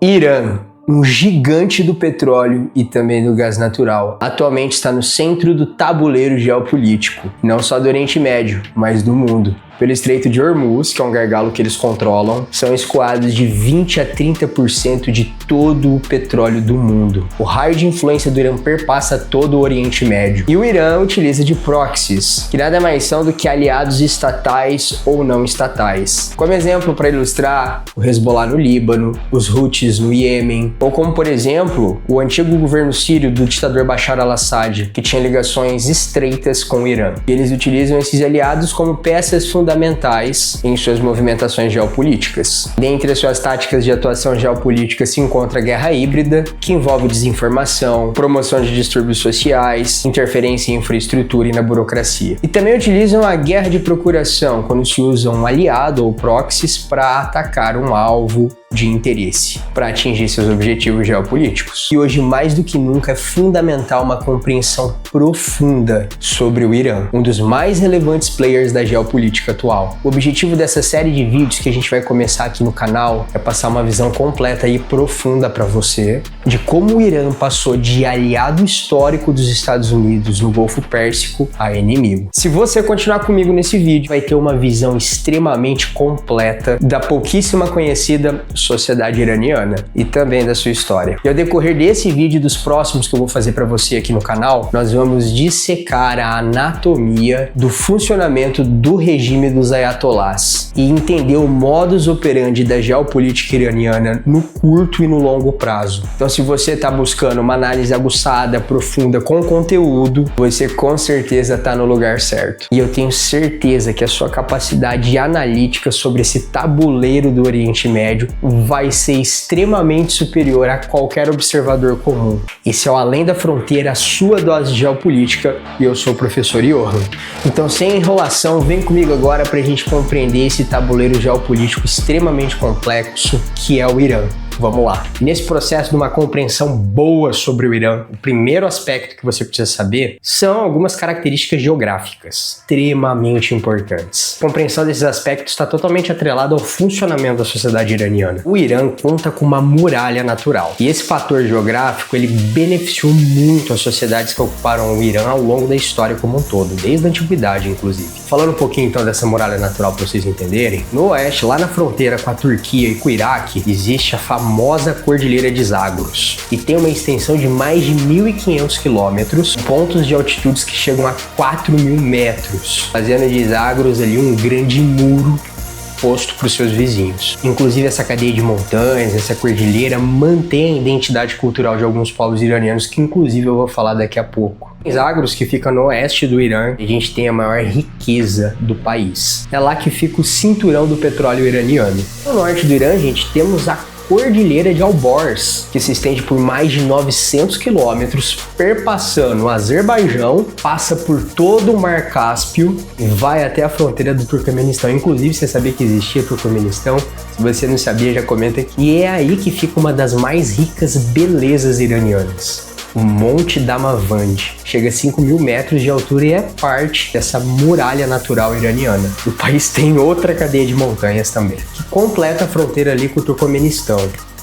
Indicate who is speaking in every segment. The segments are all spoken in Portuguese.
Speaker 1: Irã, um gigante do petróleo e também do gás natural, atualmente está no centro do tabuleiro geopolítico, não só do Oriente Médio, mas do mundo. Pelo Estreito de Hormuz, que é um gargalo que eles controlam, são escoados de 20 a 30% de todo o petróleo do mundo. O raio de influência do Irã perpassa todo o Oriente Médio. E o Irã utiliza de proxies, que nada mais são do que aliados estatais ou não estatais. Como exemplo, para ilustrar, o Hezbollah no Líbano, os Houthis no Iêmen, ou como, por exemplo, o antigo governo sírio do ditador Bashar al-Assad, que tinha ligações estreitas com o Irã. E eles utilizam esses aliados como peças fundamentais em suas movimentações geopolíticas. Dentre as suas táticas de atuação geopolítica se encontra a guerra híbrida, que envolve desinformação, promoção de distúrbios sociais, interferência em infraestrutura e na burocracia. E também utilizam a guerra de procuração, quando se usa um aliado ou proxies para atacar um alvo de interesse, para atingir seus objetivos geopolíticos. E hoje, mais do que nunca, é fundamental uma compreensão profunda sobre o Irã, um dos mais relevantes players da geopolítica atual. O objetivo dessa série de vídeos que a gente vai começar aqui no canal é passar uma visão completa e profunda para você de como o Irã passou de aliado histórico dos Estados Unidos no Golfo Pérsico a inimigo. Se você continuar comigo nesse vídeo, vai ter uma visão extremamente completa da pouquíssima conhecida sociedade iraniana e também da sua história. E ao decorrer desse vídeo e dos próximos que eu vou fazer para você aqui no canal, nós vamos dissecar a anatomia do funcionamento do regime dos ayatollahs e entender o modus operandi da geopolítica iraniana no curto e no longo prazo. Então, se você está buscando uma análise aguçada, profunda, com conteúdo, você com certeza está no lugar certo. E eu tenho certeza que a sua capacidade analítica sobre esse tabuleiro do Oriente Médio vai ser extremamente superior a qualquer observador comum. Esse é o Além da Fronteira, a sua dose de geopolítica, e eu sou o professor Johan. Então, sem enrolação, vem comigo agora para a gente compreender esse tabuleiro geopolítico extremamente complexo que é o Irã. Vamos lá. Nesse processo de uma compreensão boa sobre o Irã, o primeiro aspecto que você precisa saber são algumas características geográficas extremamente importantes. A compreensão desses aspectos está totalmente atrelada ao funcionamento da sociedade iraniana. O Irã conta com uma muralha natural, e esse fator geográfico ele beneficiou muito as sociedades que ocuparam o Irã ao longo da história como um todo, desde a antiguidade, inclusive. Falando um pouquinho então dessa muralha natural para vocês entenderem, no oeste, lá na fronteira com a Turquia e com o Iraque, existe a famosa Cordilheira de Zagros, e tem uma extensão de mais de 1.500 quilômetros, pontos de altitudes que chegam a 4.000 metros, fazendo de Zagros ali um grande muro posto para os seus vizinhos. Inclusive, essa cadeia de montanhas, essa cordilheira, mantém a identidade cultural de alguns povos iranianos, que inclusive eu vou falar daqui a pouco. Em Zagros, que fica no oeste do Irã, a gente tem a maior riqueza do país. É lá que fica o cinturão do petróleo iraniano. No norte do Irã, gente, temos a Cordilheira de Alborz, que se estende por mais de 900 quilômetros, perpassando o Azerbaijão, passa por todo o Mar Cáspio e vai até a fronteira do Turcomenistão. Inclusive, você sabia que existia Turcomenistão? Se você não sabia, já comenta aqui. E é aí que fica uma das mais ricas belezas iranianas, o Monte Damavand. Chega a 5.000 metros de altura e é parte dessa muralha natural iraniana. O país tem outra cadeia de montanhas também, que completa a fronteira ali com o Turcomenistão,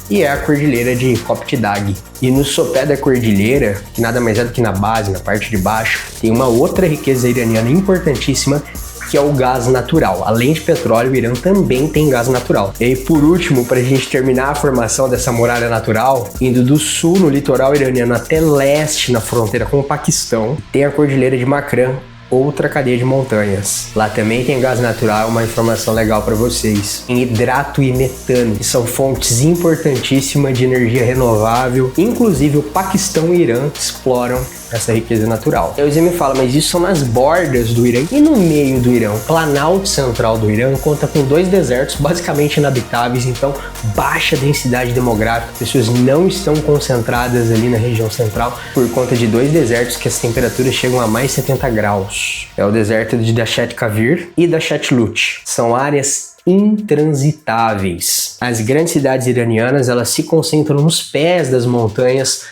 Speaker 1: e é a Cordilheira de Koptidag. E no sopé da cordilheira, que nada mais é do que na base, na parte de baixo, tem uma outra riqueza iraniana importantíssima, que é o gás natural. Além de petróleo, o Irã também tem gás natural. E aí, por último, para a gente terminar a formação dessa muralha natural, indo do sul no litoral iraniano até leste na fronteira com o Paquistão, tem a Cordilheira de Makran, outra cadeia de montanhas. Lá também tem gás natural, uma informação legal para vocês. Tem hidrato e metano, que são fontes importantíssimas de energia renovável. Inclusive, o Paquistão e o Irã exploram essa riqueza natural. Aí você me fala, mas isso são nas bordas do Irã e no meio do Irã. O Planalto Central do Irã conta com 2 desertos basicamente inabitáveis, então baixa densidade demográfica, pessoas não estão concentradas ali na região central por conta de 2 desertos que as temperaturas chegam a mais 70 graus. É o deserto de Dasht Kavir e Dasht Lut. São áreas intransitáveis. As grandes cidades iranianas, elas se concentram nos pés das montanhas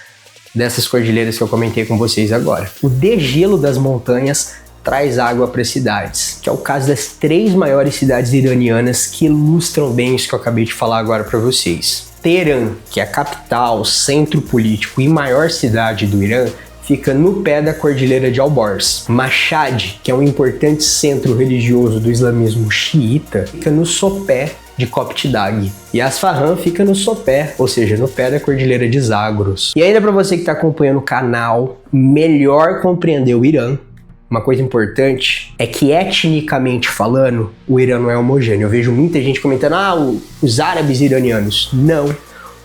Speaker 1: dessas cordilheiras que eu comentei com vocês agora. O degelo das montanhas traz água para as cidades, que é o caso das 3 maiores cidades iranianas que ilustram bem isso que eu acabei de falar agora para vocês. Teherã, que é a capital, centro político e maior cidade do Irã, fica no pé da Cordilheira de Alborz. Mashhad, que é um importante centro religioso do islamismo xiita, fica no sopé de Koptidag. E Asfahan fica no sopé, ou seja, no pé da Cordilheira de Zagros. E ainda para você que está acompanhando o canal, melhor compreender o Irã, uma coisa importante é que, etnicamente falando, o Irã não é homogêneo. Eu vejo muita gente comentando, os árabes iranianos. Não.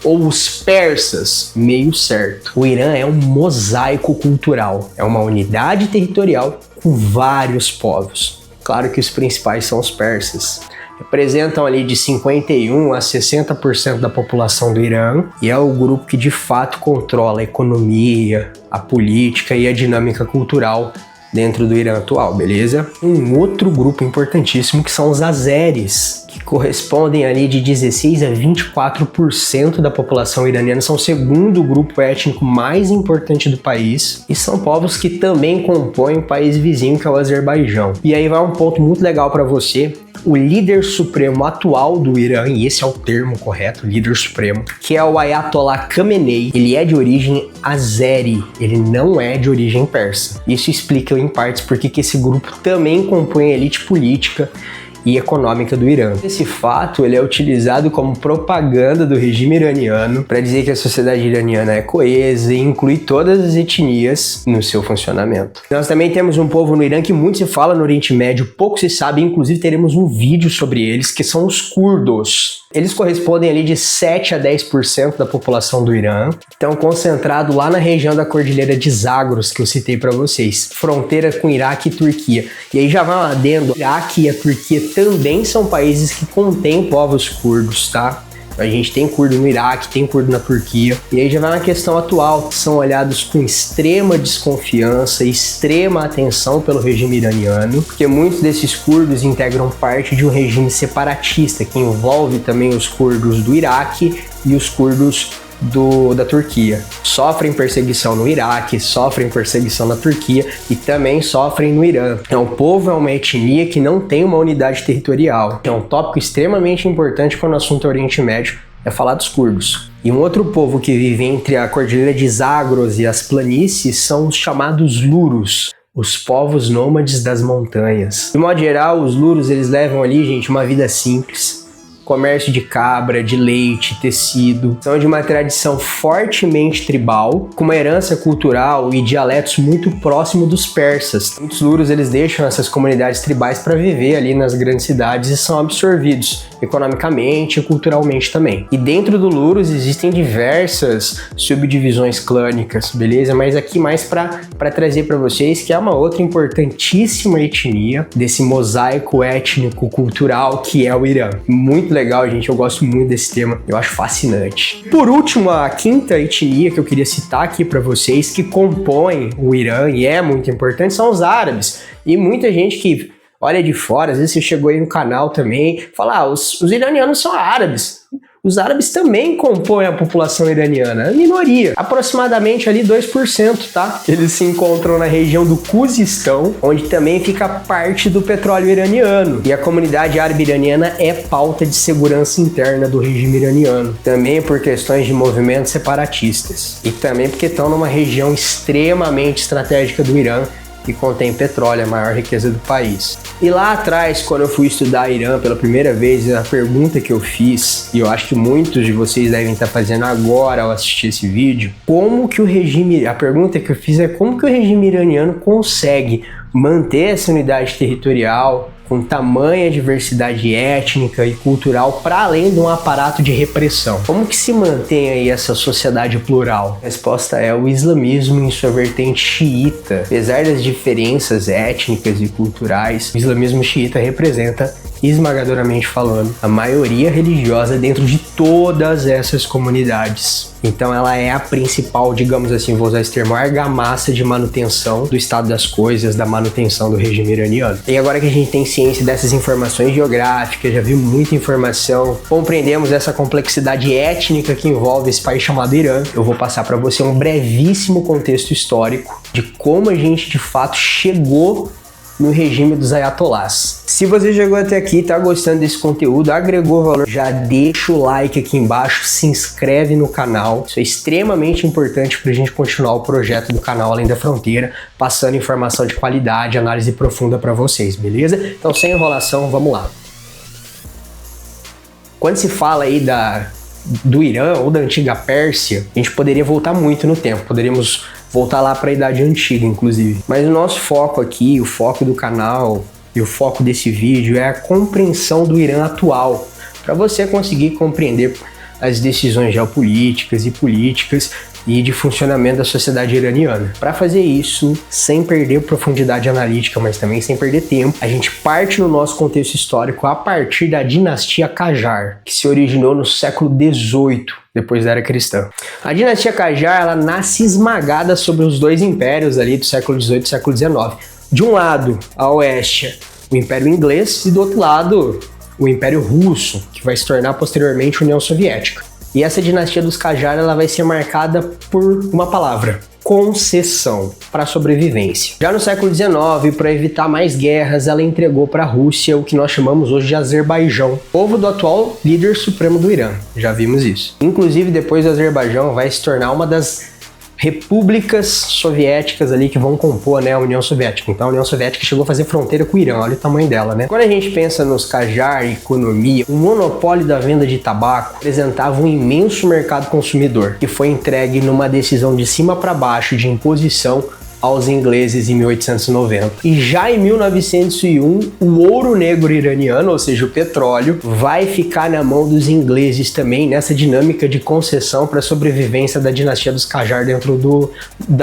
Speaker 1: Ou os persas, meio certo. O Irã é um mosaico cultural, é uma unidade territorial com vários povos. Claro que os principais são os persas. Representam ali de 51% a 60% da população do Irã e é o grupo que de fato controla a economia, a política e a dinâmica cultural dentro do Irã atual, beleza? Um outro grupo importantíssimo que são os azeris, que correspondem ali de 16% a 24% da população iraniana, são o segundo grupo étnico mais importante do país e são povos que também compõem o país vizinho, que é o Azerbaijão. E aí vai um ponto muito legal para você. O líder supremo atual do Irã, e esse é o termo correto, líder supremo, que é o Ayatollah Khamenei, ele é de origem azeri, ele não é de origem persa. Isso explica em partes porque que esse grupo também compõe a elite política e econômica do Irã. Esse fato ele é utilizado como propaganda do regime iraniano para dizer que a sociedade iraniana é coesa e inclui todas as etnias no seu funcionamento. Nós também temos um povo no Irã que muito se fala no Oriente Médio, pouco se sabe, inclusive teremos um vídeo sobre eles, que são os curdos. Eles correspondem ali de 7 a 10% da população do Irã, estão concentrados lá na região da Cordilheira de Zagros, que eu citei para vocês, fronteira com Iraque e Turquia. E aí já vai um adendo, Iraque e a Turquia também são países que contêm povos curdos, tá? A gente tem curdo no Iraque, tem curdo na Turquia. E aí já vai uma questão atual, que são olhados com extrema desconfiança e extrema atenção pelo regime iraniano, porque muitos desses curdos integram parte de um regime separatista, que envolve também os curdos do Iraque e os curdos da Turquia. Sofrem perseguição no Iraque, sofrem perseguição na Turquia e também sofrem no Irã. O povo é uma etnia que não tem uma unidade territorial. É um tópico extremamente importante quando o assunto é Oriente Médio, é falar dos curdos. E um outro povo que vive entre a Cordilheira de Zagros e as planícies são os chamados luros, os povos nômades das montanhas. De modo geral, os luros eles levam ali, gente, uma vida simples. Comércio de cabra, de leite, tecido. São de uma tradição fortemente tribal, com uma herança cultural e dialetos muito próximo dos persas. Muitos luros eles deixam essas comunidades tribais para viver ali nas grandes cidades e são absorvidos economicamente e culturalmente também. E dentro do luros existem diversas subdivisões clânicas, beleza? Mas aqui mais para trazer para vocês que é uma outra importantíssima etnia desse mosaico étnico cultural que é o Irã. Muito legal, gente, eu gosto muito desse tema, eu acho fascinante. Por último, a quinta etnia que eu queria citar aqui para vocês, que compõe o Irã e é muito importante, são os árabes. E muita gente que olha de fora, às vezes você chegou aí no canal também, fala, os iranianos são árabes. Os árabes também compõem a população iraniana, a minoria, aproximadamente ali 2%, tá? Eles se encontram na região do Cuzistão, onde também fica parte do petróleo iraniano. E a comunidade árabe iraniana é pauta de segurança interna do regime iraniano, também por questões de movimentos separatistas. E também porque estão numa região extremamente estratégica do Irã, que contém petróleo, a maior riqueza do país. E lá atrás, quando eu fui estudar Irã pela primeira vez, a pergunta que eu fiz, e eu acho que muitos de vocês devem estar fazendo agora ao assistir esse vídeo, a pergunta que eu fiz é como que o regime iraniano consegue manter essa unidade territorial com tamanha diversidade étnica e cultural para além de um aparato de repressão. Como que se mantém aí essa sociedade plural? A resposta é o islamismo em sua vertente xiita. Apesar das diferenças étnicas e culturais, o islamismo xiita representa, esmagadoramente falando, a maioria religiosa dentro de todas essas comunidades. Então ela é a principal, digamos assim, vou usar esse termo, argamassa de manutenção do estado das coisas, da manutenção do regime iraniano. E agora que a gente tem ciência dessas informações geográficas, já viu muita informação, compreendemos essa complexidade étnica que envolve esse país chamado Irã, eu vou passar para você um brevíssimo contexto histórico de como a gente de fato chegou no regime dos ayatollahs. Se você chegou até aqui e tá gostando desse conteúdo, agregou valor, já deixa o like aqui embaixo, se inscreve no canal. Isso é extremamente importante pra gente continuar o projeto do canal Além da Fronteira, passando informação de qualidade, análise profunda pra vocês, beleza? Então, sem enrolação, vamos lá. Quando se fala aí do Irã ou da antiga Pérsia, a gente poderia voltar muito no tempo, poderíamos voltar lá para a Idade Antiga, inclusive. Mas o nosso foco aqui, o foco do canal e o foco desse vídeo é a compreensão do Irã atual, para você conseguir compreender as decisões geopolíticas e políticas e de funcionamento da sociedade iraniana. Para fazer isso, sem perder profundidade analítica, mas também sem perder tempo, a gente parte no nosso contexto histórico a partir da dinastia Qajar, que se originou no século XVIII, depois da Era Cristã. A dinastia Qajar, ela nasce esmagada sobre os dois impérios ali do século XVIII e século XIX. De um lado, a oeste, o Império Inglês, e do outro lado, o Império Russo, que vai se tornar posteriormente a União Soviética. E essa dinastia dos Qajar, ela vai ser marcada por uma palavra: concessão para a sobrevivência. Já no século XIX, para evitar mais guerras, ela entregou para a Rússia o que nós chamamos hoje de Azerbaijão, povo do atual líder supremo do Irã. Já vimos isso. Inclusive, depois o Azerbaijão vai se tornar uma das repúblicas soviéticas ali que vão compor, né, a União Soviética. Então a União Soviética chegou a fazer fronteira com o Irã, olha o tamanho dela, né? Quando a gente pensa nos Qajar, economia, o monopólio da venda de tabaco representava um imenso mercado consumidor, que foi entregue numa decisão de cima para baixo de imposição aos ingleses em 1890. E já em 1901, o ouro negro iraniano, ou seja, o petróleo, vai ficar na mão dos ingleses também nessa dinâmica de concessão para a sobrevivência da dinastia dos Qajar dentro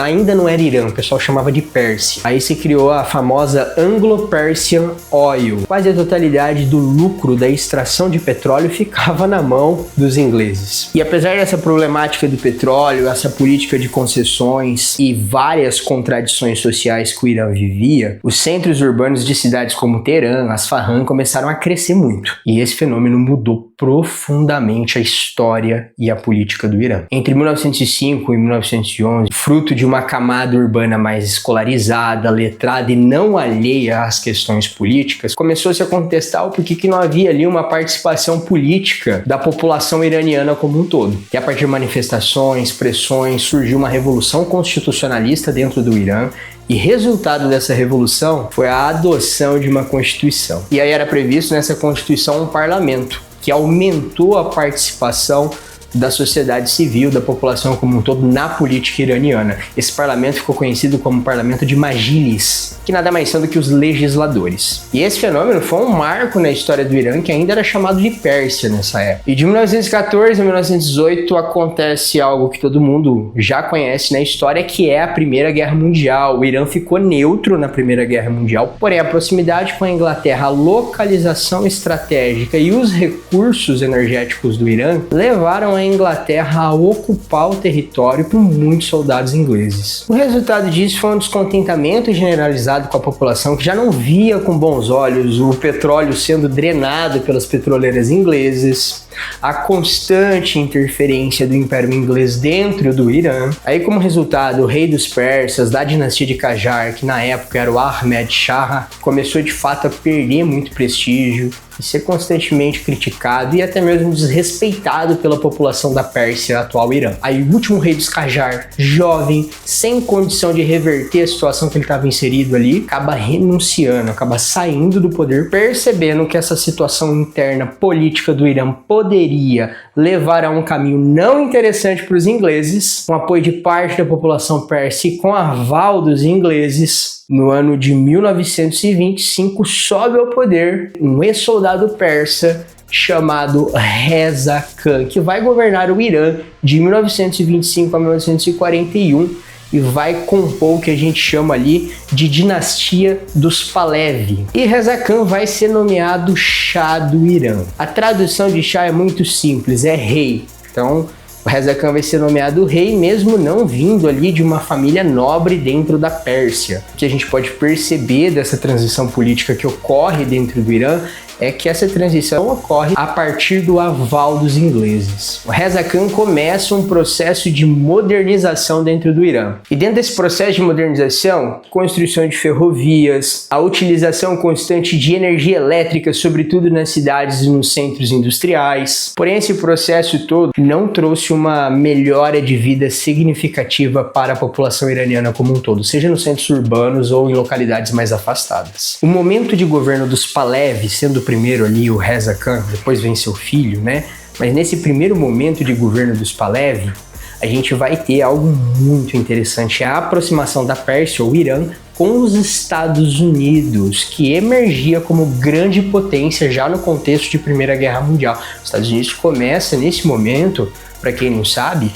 Speaker 1: ainda não era Irã, o pessoal chamava de Pérsia. Aí se criou a famosa Anglo-Persian Oil. Quase a totalidade do lucro da extração de petróleo ficava na mão dos ingleses. E apesar dessa problemática do petróleo, essa política de concessões e várias contradições sociais que o Irã vivia, os centros urbanos de cidades como Teherã, Asfahan começaram a crescer muito. E esse fenômeno mudou profundamente a história e a política do Irã. Entre 1905 e 1911, fruto de uma camada urbana mais escolarizada, letrada e não alheia às questões políticas, começou-se a contestar o porquê que não havia ali uma participação política da população iraniana como um todo. E a partir de manifestações, pressões, surgiu uma revolução constitucionalista dentro do Irã, e resultado dessa revolução foi a adoção de uma constituição. E aí era previsto nessa constituição um parlamento, que aumentou a participação da sociedade civil, da população como um todo na política iraniana. Esse parlamento ficou conhecido como Parlamento de Majlis, que nada mais são do que os legisladores. E esse fenômeno foi um marco na história do Irã, que ainda era chamado de Pérsia nessa época. E de 1914 a 1918 acontece algo que todo mundo já conhece na história, que é a Primeira Guerra Mundial. O Irã ficou neutro na Primeira Guerra Mundial, porém a proximidade com a Inglaterra, a localização estratégica e os recursos energéticos do Irã levaram a Inglaterra a ocupar o território com muitos soldados ingleses. O resultado disso foi um descontentamento generalizado com a população, que já não via com bons olhos o petróleo sendo drenado pelas petroleiras inglesas, a constante interferência do Império Inglês dentro do Irã. Aí, como resultado, o rei dos persas, da dinastia de Qajar, que na época era o Ahmed Shah, começou de fato a perder muito prestígio e ser constantemente criticado e até mesmo desrespeitado pela população da Pérsia, atual Irã. Aí o último rei dos Qajar, jovem, sem condição de reverter a situação que ele estava inserido ali, acaba renunciando, acaba saindo do poder, percebendo que essa situação interna política do Irã poderia levar a um caminho não interessante para os ingleses, com apoio de parte da população persa e com aval dos ingleses. No ano de 1925, sobe ao poder um ex-soldado persa chamado Reza Khan, que vai governar o Irã de 1925 a 1941 e vai compor o que a gente chama ali de dinastia dos Pahlavi. E Reza Khan vai ser nomeado Shah do Irã. A tradução de Shah é muito simples, é rei. Então, o Reza Khan vai ser nomeado rei, mesmo não vindo ali de uma família nobre dentro da Pérsia. O que a gente pode perceber dessa transição política que ocorre dentro do Irã é que essa transição ocorre a partir do aval dos ingleses. O Reza Khan começa um processo de modernização dentro do Irã. E dentro desse processo de modernização, construção de ferrovias, a utilização constante de energia elétrica, sobretudo nas cidades e nos centros industriais. Porém, esse processo todo não trouxe uma melhora de vida significativa para a população iraniana como um todo, seja nos centros urbanos ou em localidades mais afastadas. O momento de governo dos Pahlavi, sendo o primeiro ali o Reza Khan, depois vem seu filho, né? Mas nesse primeiro momento de governo dos Pahlavi, a gente vai ter algo muito interessante, a aproximação da Pérsia, ou Irã, com os Estados Unidos, que emergia como grande potência já no contexto de Primeira Guerra Mundial. Os Estados Unidos começa nesse momento, para quem não sabe,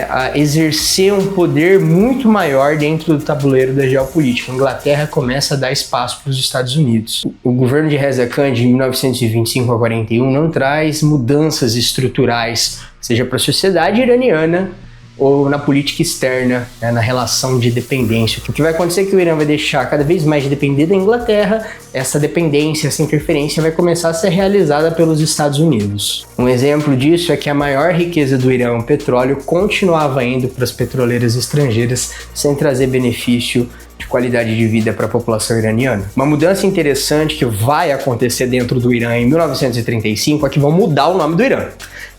Speaker 1: a exercer um poder muito maior dentro do tabuleiro da geopolítica. A Inglaterra começa a dar espaço para os Estados Unidos. O governo de Reza Khan de 1925 a 41 não traz mudanças estruturais, seja para a sociedade iraniana ou na política externa, né, na relação de dependência. O que vai acontecer é que o Irã vai deixar cada vez mais de depender da Inglaterra, essa dependência, essa interferência vai começar a ser realizada pelos Estados Unidos. Um exemplo disso é que a maior riqueza do Irã, o petróleo, continuava indo para as petroleiras estrangeiras sem trazer benefício de qualidade de vida para a população iraniana. Uma mudança interessante que vai acontecer dentro do Irã em 1935 é que vão mudar o nome do Irã.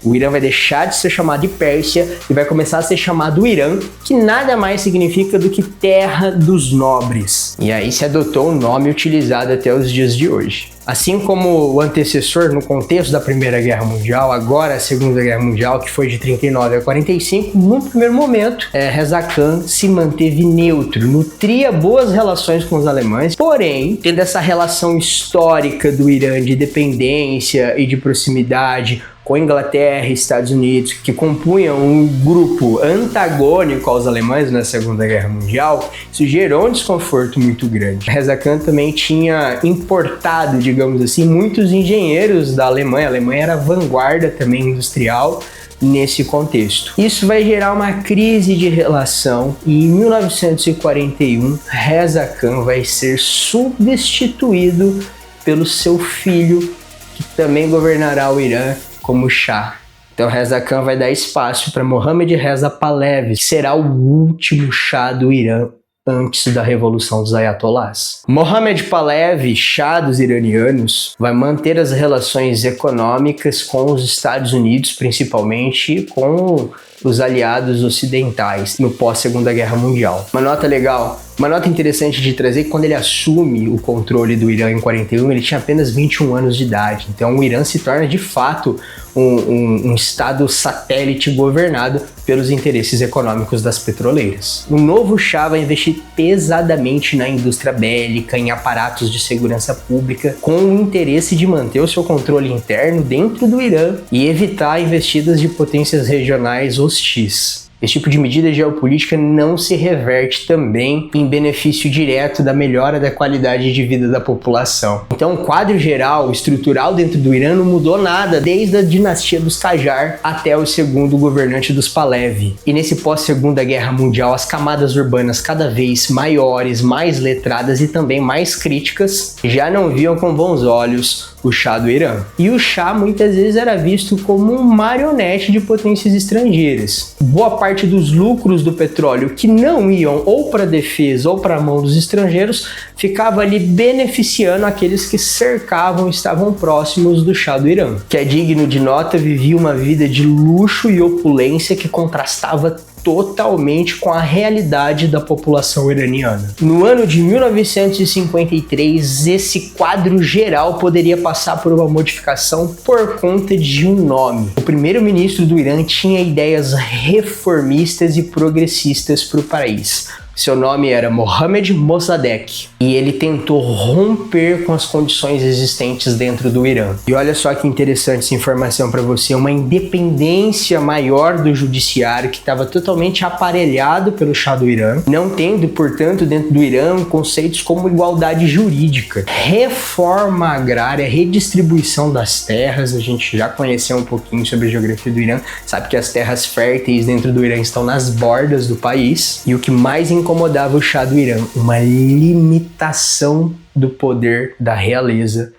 Speaker 1: O Irã vai deixar de ser chamado de Pérsia e vai começar a ser chamado Irã, que nada mais significa do que terra dos nobres. E aí se adotou o nome utilizado até os dias de hoje. Assim como o antecessor no contexto da Primeira Guerra Mundial, agora a Segunda Guerra Mundial, que foi de 39 a 45, no primeiro momento, Reza Khan se manteve neutro, nutria boas relações com os alemães, porém, tendo essa relação histórica do Irã de dependência e de proximidade com a Inglaterra e Estados Unidos, que compunham um grupo antagônico aos alemães na Segunda Guerra Mundial, isso gerou um desconforto muito grande. Reza Khan também tinha importado, digamos assim, muitos engenheiros da Alemanha. A Alemanha era vanguarda também industrial nesse contexto. Isso vai gerar uma crise de relação e em 1941 Reza Khan vai ser substituído pelo seu filho, que também governará o Irã como Shah. Então Reza Khan vai dar espaço para Mohammad Reza Pahlavi, que será o último Shah do Irã antes da Revolução dos Ayatollahs. Mohammad Pahlavi, Shah dos iranianos, vai manter as relações econômicas com os Estados Unidos, principalmente com os aliados ocidentais no pós-Segunda Guerra Mundial. Uma nota legal, uma nota interessante de trazer, que quando ele assume o controle do Irã em 41, ele tinha apenas 21 anos de idade. Então o Irã se torna de fato um estado satélite governado pelos interesses econômicos das petroleiras. O novo Shah vai investir pesadamente na indústria bélica, em aparatos de segurança pública, com o interesse de manter o seu controle interno dentro do Irã e evitar investidas de potências regionais hostis. Esse tipo de medida geopolítica não se reverte também em benefício direto da melhora da qualidade de vida da população. Então, o quadro geral, estrutural dentro do Irã não mudou nada desde a dinastia dos Qajar até o segundo governante dos Pahlavi. E nesse pós-Segunda Guerra Mundial, as camadas urbanas cada vez maiores, mais letradas e também mais críticas já não viam com bons olhos o Shah do Irã. E o Shah muitas vezes era visto como um marionete de potências estrangeiras. Boa parte dos lucros do petróleo que não iam ou para a defesa ou para a mão dos estrangeiros ficava ali beneficiando aqueles que cercavam e estavam próximos do Shah do Irã, que é digno de nota, vivia uma vida de luxo e opulência que contrastava totalmente com a realidade da população iraniana. No ano de 1953, esse quadro geral poderia passar por uma modificação por conta de um nome. O primeiro-ministro do Irã tinha ideias reformistas e progressistas para o país. Seu nome era Mohammad Mossadegh e ele tentou romper com as condições existentes dentro do Irã. E olha só que interessante essa informação para você, uma independência maior do judiciário que estava totalmente aparelhado pelo Shah do Irã, não tendo, portanto, dentro do Irã conceitos como igualdade jurídica, reforma agrária, redistribuição das terras. A gente já conheceu um pouquinho sobre a geografia do Irã, sabe que as terras férteis dentro do Irã estão nas bordas do país, e o que mais incomodava o Shah do Irã, uma limitação do poder da realeza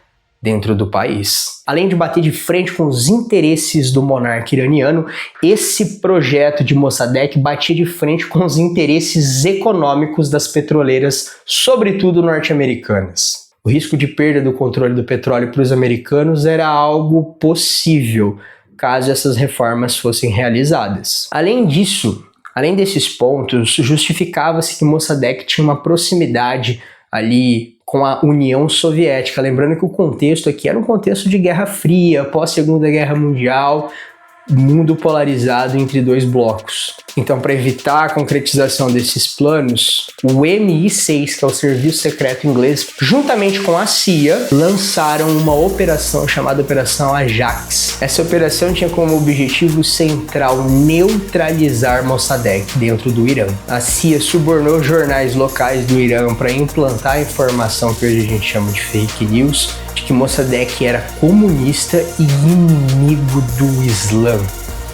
Speaker 1: dentro do país. Além de bater de frente com os interesses do monarca iraniano, esse projeto de Mossadegh batia de frente com os interesses econômicos das petroleiras, sobretudo norte-americanas. O risco de perda do controle do petróleo para os americanos era algo possível, caso essas reformas fossem realizadas. Além disso, além desses pontos, justificava-se que Mossadegh tinha uma proximidade ali com a União Soviética. Lembrando que o contexto aqui era um contexto de Guerra Fria, pós-Segunda Guerra Mundial, mundo polarizado entre dois blocos. Então, para evitar a concretização desses planos, o MI6, que é o Serviço Secreto Inglês, juntamente com a CIA, lançaram uma operação chamada Operação Ajax. Essa operação tinha como objetivo central neutralizar Mossadegh dentro do Irã. A CIA subornou jornais locais do Irã para implantar a informação que hoje a gente chama de fake news, de que Mossadegh era comunista e inimigo do Islã.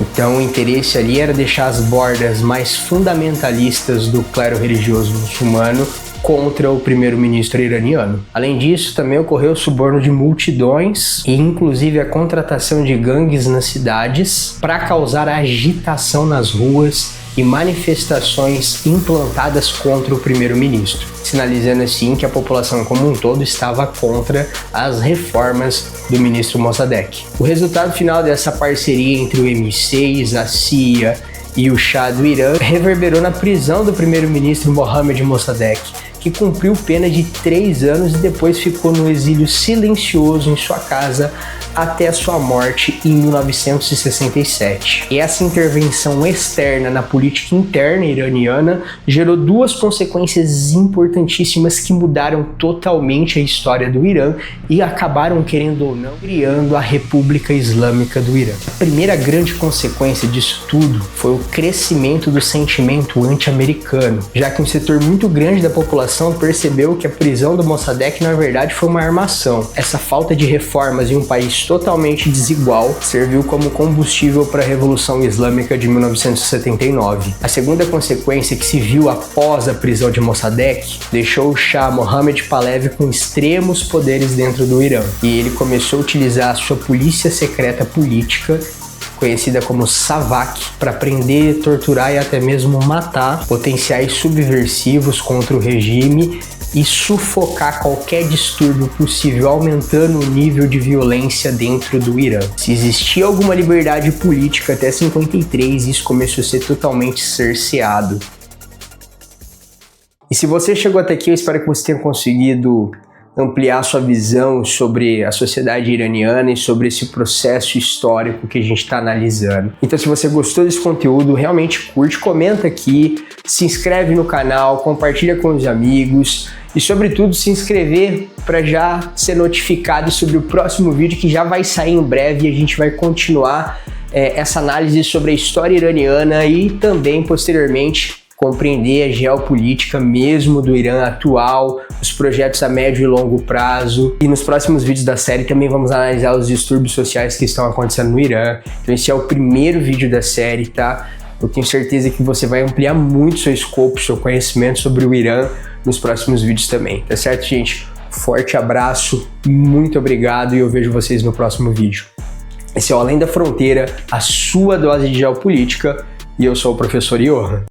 Speaker 1: Então o interesse ali era deixar as bordas mais fundamentalistas do clero religioso muçulmano contra o primeiro-ministro iraniano. Além disso, também ocorreu o suborno de multidões e inclusive a contratação de gangues nas cidades para causar agitação nas ruas e manifestações implantadas contra o primeiro-ministro, sinalizando assim que a população como um todo estava contra as reformas do ministro Mossadegh. O resultado final dessa parceria entre o MI6, a CIA e o Shah do Irã reverberou na prisão do primeiro-ministro Mohammad Mossadegh, que cumpriu pena de 3 anos e depois ficou no exílio silencioso em sua casa até a sua morte em 1967. E essa intervenção externa na política interna iraniana gerou 2 consequências importantíssimas que mudaram totalmente a história do Irã e acabaram, querendo ou não, criando a República Islâmica do Irã. A primeira grande consequência disso tudo foi o crescimento do sentimento anti-americano, já que um setor muito grande da população percebeu que a prisão do Mossadegh na verdade foi uma armação. Essa falta de reformas em um país totalmente desigual serviu como combustível para a Revolução Islâmica de 1979. A segunda consequência que se viu após a prisão de Mossadegh deixou o Shah Mohammad Pahlavi com extremos poderes dentro do Irã, e ele começou a utilizar a sua polícia secreta política, conhecida como SAVAK, para prender, torturar e até mesmo matar potenciais subversivos contra o regime e sufocar qualquer distúrbio possível, aumentando o nível de violência dentro do Irã. Se existia alguma liberdade política até 53, isso começou a ser totalmente cerceado. E se você chegou até aqui, eu espero que você tenha conseguido ampliar sua visão sobre a sociedade iraniana e sobre esse processo histórico que a gente está analisando. Então, se você gostou desse conteúdo, realmente curte, comenta aqui, se inscreve no canal, compartilha com os amigos e, sobretudo, se inscrever para já ser notificado sobre o próximo vídeo que já vai sair em breve e a gente vai continuar essa análise sobre a história iraniana e também, posteriormente, compreender a geopolítica mesmo do Irã atual, os projetos a médio e longo prazo. E nos próximos vídeos da série também vamos analisar os distúrbios sociais que estão acontecendo no Irã. Então esse é o primeiro vídeo da série, tá? Eu tenho certeza que você vai ampliar muito seu escopo, seu conhecimento sobre o Irã nos próximos vídeos também, tá certo, gente? Forte abraço, muito obrigado e eu vejo vocês no próximo vídeo. Esse é o Além da Fronteira, a sua dose de geopolítica, e eu sou o professor Johan.